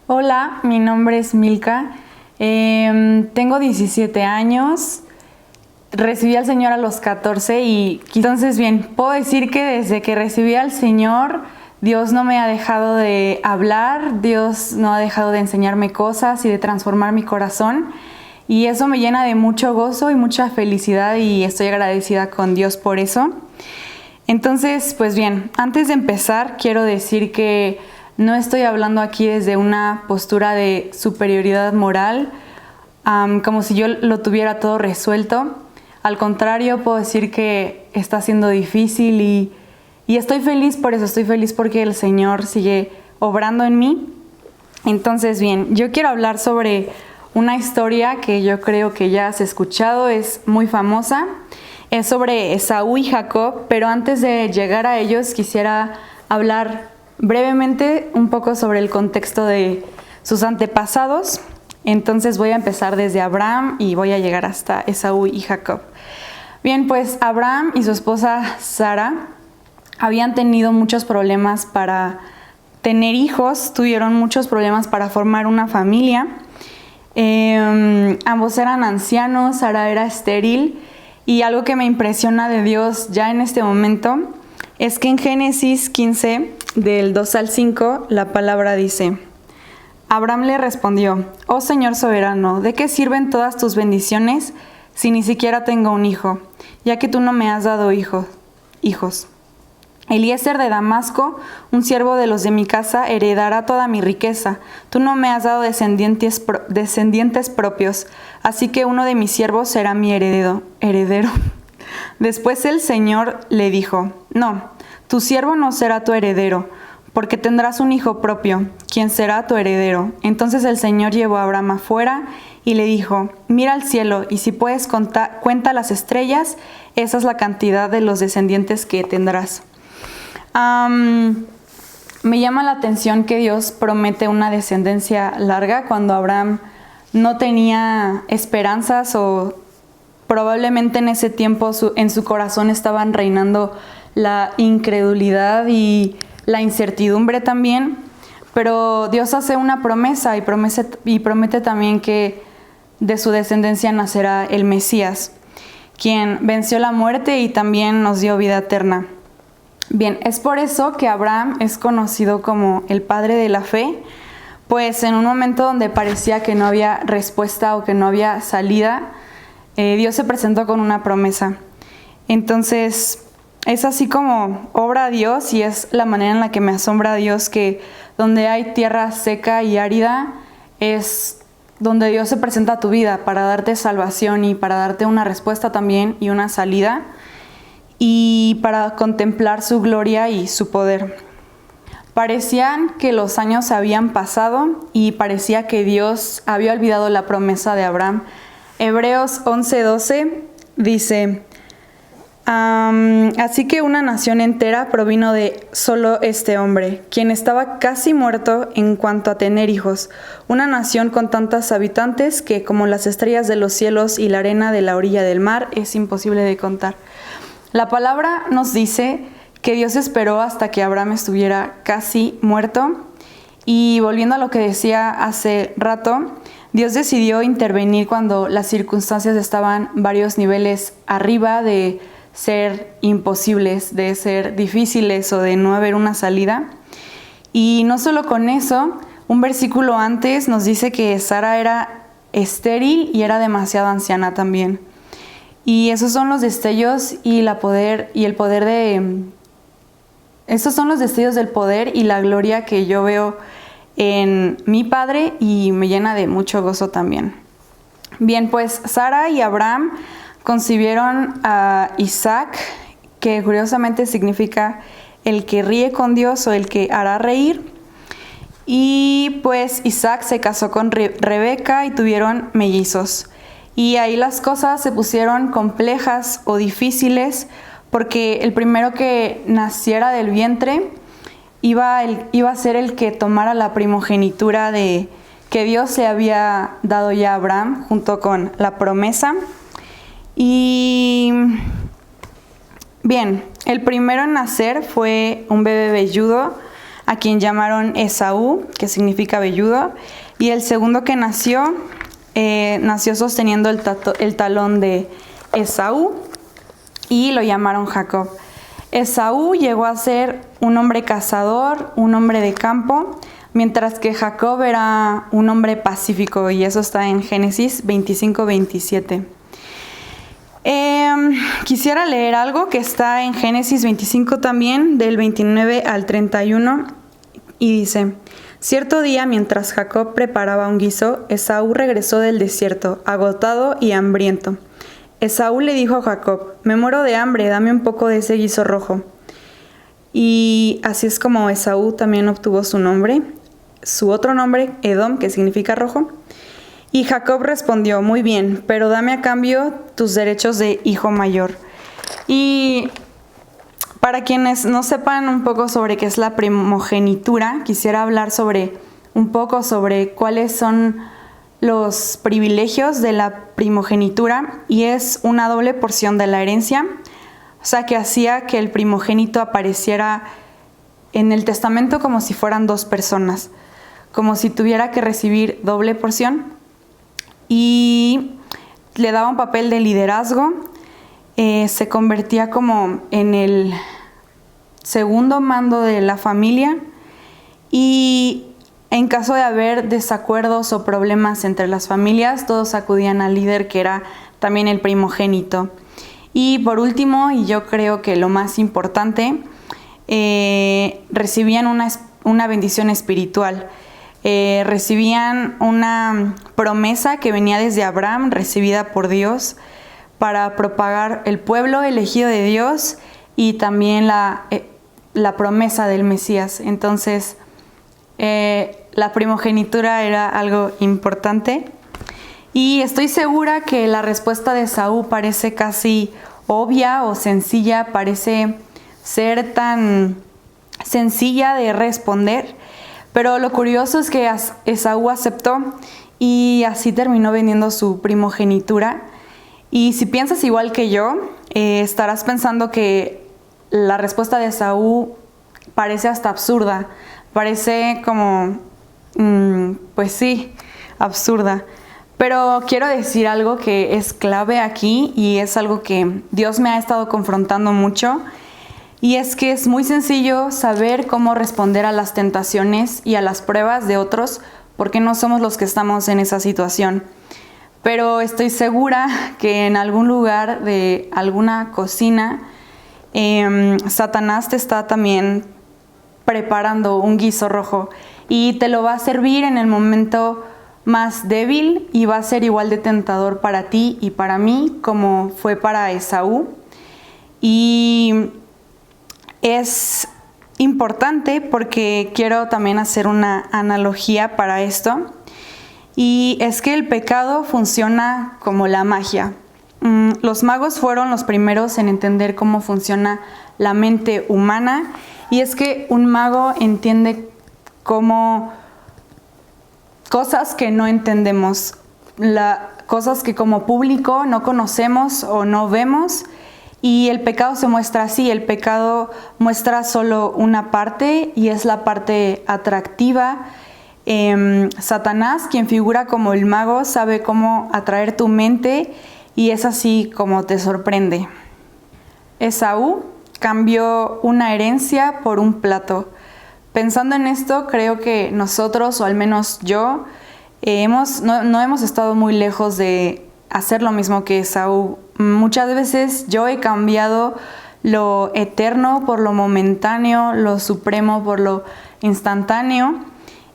Hola, mi nombre es Milka. Tengo 17 años. Recibí al Señor a los 14 y entonces bien, puedo decir que desde que recibí al Señor, Dios no me ha dejado de hablar, Dios no ha dejado de enseñarme cosas y de transformar mi corazón. Y eso me llena de mucho gozo y mucha felicidad y estoy agradecida con Dios por eso. Entonces, pues bien, antes de empezar, quiero decir que no estoy hablando aquí desde una postura de superioridad moral, como si yo lo tuviera todo resuelto. Al contrario, puedo decir que está siendo difícil y estoy feliz por eso, estoy feliz porque el Señor sigue obrando en mí. Entonces, bien, yo quiero hablar sobre una historia que yo creo que ya has escuchado, es muy famosa. Es sobre Esaú y Jacob, pero antes de llegar a ellos quisiera hablar brevemente un poco sobre el contexto de sus antepasados. Entonces voy a empezar desde Abraham y voy a llegar hasta Esaú y Jacob. Bien, pues Abraham y su esposa Sara habían tenido muchos problemas para tener hijos, tuvieron muchos problemas para formar una familia. Ambos eran ancianos, Sara era estéril. Y algo que me impresiona de Dios ya en este momento es que en Génesis 15, del 2 al 5, la palabra dice: Abraham le respondió: Oh Señor soberano, ¿de qué sirven todas tus bendiciones si ni siquiera tengo un hijo, ya que tú no me has dado hijos? Eliezer de Damasco, un siervo de los de mi casa, heredará toda mi riqueza. Tú no me has dado descendientes propios, así que uno de mis siervos será mi heredero. Después el Señor le dijo: No, tu siervo no será tu heredero, porque tendrás un hijo propio, quien será tu heredero. Entonces el Señor llevó a Abraham afuera y le dijo: Mira al cielo, y si puedes cuenta las estrellas, esa es la cantidad de los descendientes que tendrás. Me llama la atención que Dios promete una descendencia larga cuando Abraham no tenía esperanzas o probablemente en ese tiempo en su corazón estaban reinando la incredulidad y la incertidumbre también. Pero Dios hace una promesa y promete también que de su descendencia nacerá el Mesías, quien venció la muerte y también nos dio vida eterna. Bien, es por eso que Abraham es conocido como el padre de la fe, pues en un momento donde parecía que no había respuesta o que no había salida, Dios se presentó con una promesa. Entonces, es así como obra Dios y es la manera en la que me asombra Dios, que donde hay tierra seca y árida es donde Dios se presenta a tu vida para darte salvación y para darte una respuesta también y una salida, y para contemplar su gloria y su poder. Parecían que los años habían pasado y parecía que Dios había olvidado la promesa de Abraham. Hebreos 11:12 dice: Así que una nación entera provino de solo este hombre, quien estaba casi muerto en cuanto a tener hijos. Una nación con tantos habitantes que, como las estrellas de los cielos y la arena de la orilla del mar, es imposible de contar. La palabra nos dice que Dios esperó hasta que Abraham estuviera casi muerto. Y volviendo a lo que decía hace rato, Dios decidió intervenir cuando las circunstancias estaban varios niveles arriba de ser imposibles, de ser difíciles o de no haber una salida. Y no solo con eso, un versículo antes nos dice que Sara era estéril y era demasiado anciana también. Y esos son los destellos esos son los destellos del poder y la gloria que yo veo en mi padre y me llena de mucho gozo también. Bien, pues Sara y Abraham concibieron a Isaac, que curiosamente significa el que ríe con Dios o el que hará reír. Y pues Isaac se casó con Rebeca y tuvieron mellizos. Y ahí las cosas se pusieron complejas o difíciles porque el primero que naciera del vientre iba a ser el que tomara la primogenitura de que Dios le había dado ya a Abraham junto con la promesa. Y bien, el primero en nacer fue un bebé velludo a quien llamaron Esaú, que significa velludo, y el segundo que nació sosteniendo el talón de Esaú y lo llamaron Jacob. Esaú llegó a ser un hombre cazador, un hombre de campo, mientras que Jacob era un hombre pacífico, y eso está en Génesis 25-27. Quisiera leer algo que está en Génesis 25 también, del 29 al 31, y dice: Cierto día, mientras Jacob preparaba un guiso, Esaú regresó del desierto, agotado y hambriento. Esaú le dijo a Jacob: Me muero de hambre, dame un poco de ese guiso rojo. Y así es como Esaú también obtuvo su nombre, su otro nombre, Edom, que significa rojo. Y Jacob respondió: Muy bien, pero dame a cambio tus derechos de hijo mayor. Y para quienes no sepan un poco sobre qué es la primogenitura, quisiera hablar un poco sobre cuáles son los privilegios de la primogenitura, y es una doble porción de la herencia, o sea que hacía que el primogénito apareciera en el testamento como si fueran dos personas, como si tuviera que recibir doble porción, y le daba un papel de liderazgo, se convertía como en el segundo mando de la familia, y en caso de haber desacuerdos o problemas entre las familias, todos acudían al líder, que era también el primogénito. Y por último, y yo creo que lo más importante, recibían una bendición espiritual. Recibían una promesa que venía desde Abraham, recibida por Dios, para propagar el pueblo elegido de Dios, y también la promesa del Mesías. Entonces, la primogenitura era algo importante, y estoy segura que la respuesta de Esaú parece casi obvia o sencilla, parece ser tan sencilla de responder, pero lo curioso es que Esaú aceptó, y así terminó vendiendo su primogenitura. Y si piensas igual que yo, estarás pensando que la respuesta de Esaú parece hasta absurda, parece como, pues sí, absurda. Pero quiero decir algo que es clave aquí, y es algo que Dios me ha estado confrontando mucho, y es que es muy sencillo saber cómo responder a las tentaciones y a las pruebas de otros, porque no somos los que estamos en esa situación. Pero estoy segura que en algún lugar de alguna cocina, Satanás te está también preparando un guiso rojo, y te lo va a servir en el momento más débil, y va a ser igual de tentador para ti y para mí como fue para Esaú. Y es importante porque quiero también hacer una analogía para esto, y es que el pecado funciona como la magia. Los magos fueron los primeros en entender cómo funciona la mente humana, y es que un mago entiende cómo cosas que no entendemos, cosas que como público no conocemos o no vemos, y el pecado se muestra así. El pecado muestra solo una parte, y es la parte atractiva. Satanás, quien figura como el mago, sabe cómo atraer tu mente, y es así como te sorprende. Esaú cambió una herencia por un plato. Pensando en esto, creo que nosotros, o al menos yo, no hemos estado muy lejos de hacer lo mismo que Esaú. Muchas veces yo he cambiado lo eterno por lo momentáneo, lo supremo por lo instantáneo,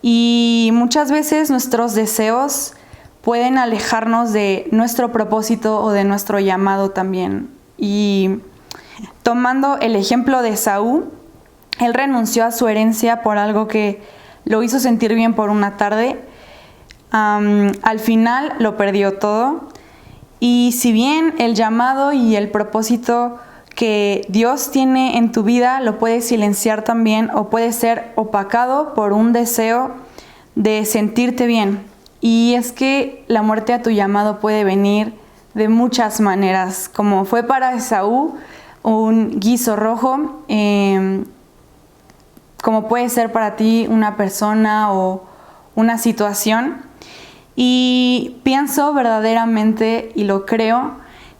y muchas veces nuestros deseos pueden alejarnos de nuestro propósito o de nuestro llamado también. Y tomando el ejemplo de Esaú, él renunció a su herencia por algo que lo hizo sentir bien por una tarde. Al final lo perdió todo. Y si bien el llamado y el propósito que Dios tiene en tu vida lo puedes silenciar también, o puede ser opacado por un deseo de sentirte bien. Y es que la muerte a tu llamado puede venir de muchas maneras, como fue para Esaú, un guiso rojo. como puede ser para ti una persona o una situación. Y pienso verdaderamente, y lo creo,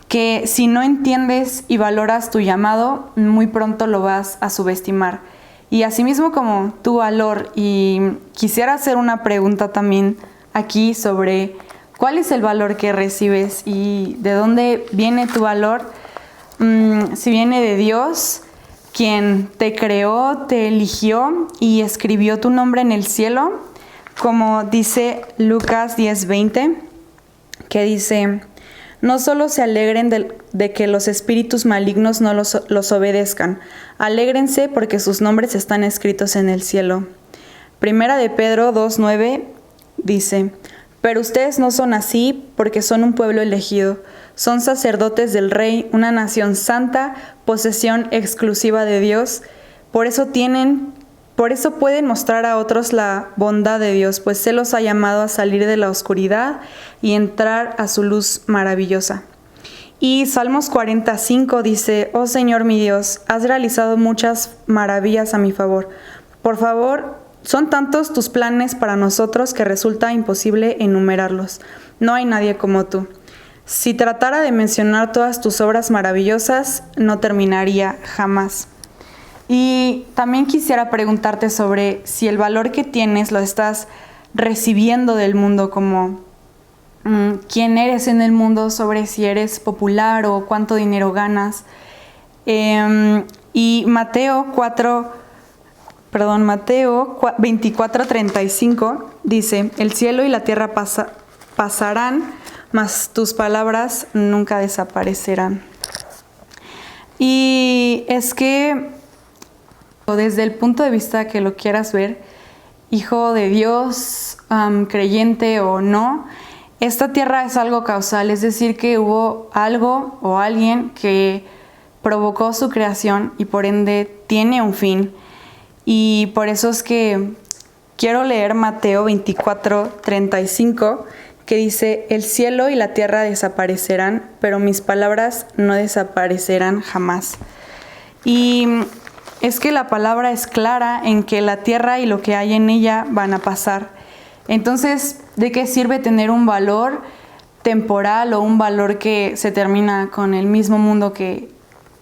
que si no entiendes y valoras tu llamado, muy pronto lo vas a subestimar. Y asimismo como tu valor, y quisiera hacer una pregunta también aquí sobre cuál es el valor que recibes y de dónde viene tu valor. Si viene de Dios, quien te creó, te eligió y escribió tu nombre en el cielo, como dice Lucas 10:20, que dice: no solo se alegren de que los espíritus malignos no los obedezcan, alégrense porque sus nombres están escritos en el cielo. Primera de Pedro 2:9 dice: pero ustedes no son así porque son un pueblo elegido, son sacerdotes del Rey, una nación santa, posesión exclusiva de Dios. Por eso pueden mostrar a otros la bondad de Dios, pues Él los ha llamado a salir de la oscuridad y entrar a su luz maravillosa. Y Salmos 45 dice: oh Señor mi Dios, has realizado muchas maravillas a mi favor. Por favor, son tantos tus planes para nosotros que resulta imposible enumerarlos. No hay nadie como tú. Si tratara de mencionar todas tus obras maravillosas, no terminaría jamás. Y también quisiera preguntarte sobre si el valor que tienes lo estás recibiendo del mundo, como quién eres en el mundo, sobre si eres popular o cuánto dinero ganas. Y Mateo 24:35 dice: el cielo y la tierra pasarán, mas tus palabras nunca desaparecerán. Y es que desde el punto de vista que lo quieras ver, hijo de Dios, creyente o no, esta tierra es algo causal, es decir, que hubo algo o alguien que provocó su creación y por ende tiene un fin. Y por eso es que quiero leer Mateo 24:35, que dice: el cielo y la tierra desaparecerán, pero mis palabras no desaparecerán jamás. Y es que la palabra es clara en que la tierra y lo que hay en ella van a pasar. Entonces, ¿de qué sirve tener un valor temporal o un valor que se termina con el mismo mundo que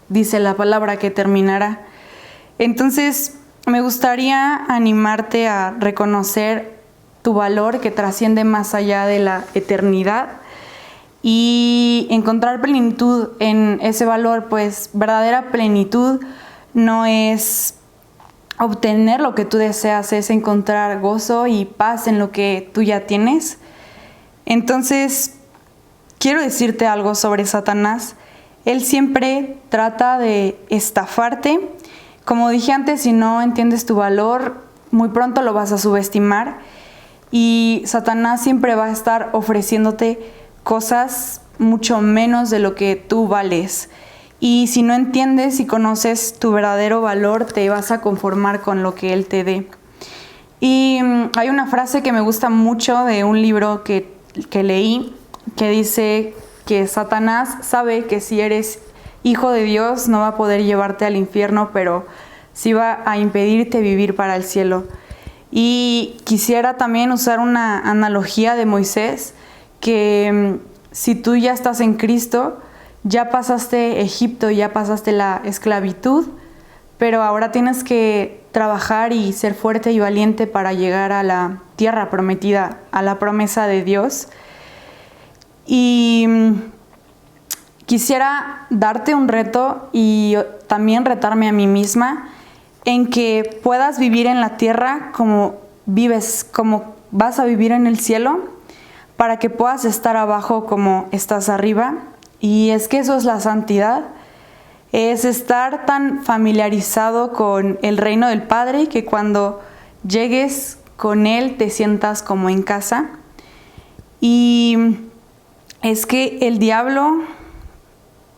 dice la palabra que terminará? Entonces, me gustaría animarte a reconocer tu valor que trasciende más allá de la eternidad y encontrar plenitud en ese valor, pues verdadera plenitud no es obtener lo que tú deseas, es encontrar gozo y paz en lo que tú ya tienes. Entonces, quiero decirte algo sobre Satanás. Él siempre trata de estafarte. Como dije antes, si no entiendes tu valor, muy pronto lo vas a subestimar. Y Satanás siempre va a estar ofreciéndote cosas mucho menos de lo que tú vales. Y si no entiendes y conoces tu verdadero valor, te vas a conformar con lo que él te dé. Y hay una frase que me gusta mucho de un libro que leí, que dice que Satanás sabe que si eres hijo de Dios no va a poder llevarte al infierno, pero sí va a impedirte vivir para el cielo. Y quisiera también usar una analogía de Moisés, que si tú ya estás en Cristo, ya pasaste Egipto, ya pasaste la esclavitud, pero ahora tienes que trabajar y ser fuerte y valiente para llegar a la tierra prometida, a la promesa de Dios. Y quisiera darte un reto y también retarme a mí misma en que puedas vivir en la tierra como vives, como vas a vivir en el cielo, para que puedas estar abajo como estás arriba. Y es que eso es la santidad, es estar tan familiarizado con el reino del Padre que cuando llegues con Él te sientas como en casa. Y es que el diablo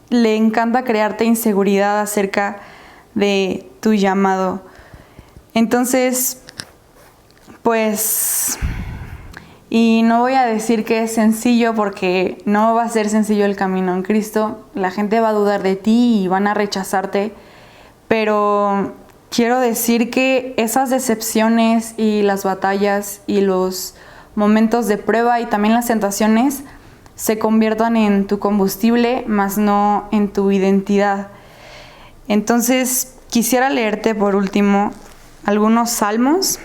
le encanta crearte inseguridad acerca de tu llamado. Entonces, pues, y no voy a decir que es sencillo porque no va a ser sencillo el camino en Cristo. La gente va a dudar de ti y van a rechazarte, pero quiero decir que esas decepciones y las batallas y los momentos de prueba y también las tentaciones se conviertan en tu combustible, más no en tu identidad. Entonces, quisiera leerte por último algunos salmos.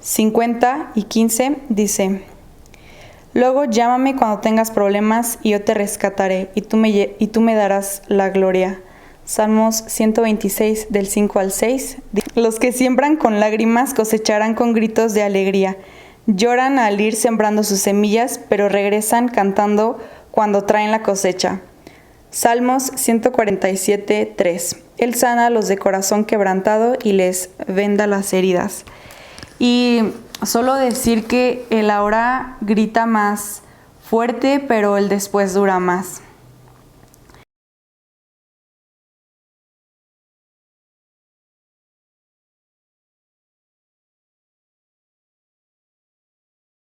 50 y 15 dice: luego llámame cuando tengas problemas y yo te rescataré y tú me darás la gloria. Salmos 126 del 5 al 6. Los que siembran con lágrimas cosecharán con gritos de alegría. Lloran al ir sembrando sus semillas, pero regresan cantando cuando traen la cosecha. Salmos 147, 3. Él sana a los de corazón quebrantado y les venda las heridas. Y solo decir que el ahora grita más fuerte, pero el después dura más.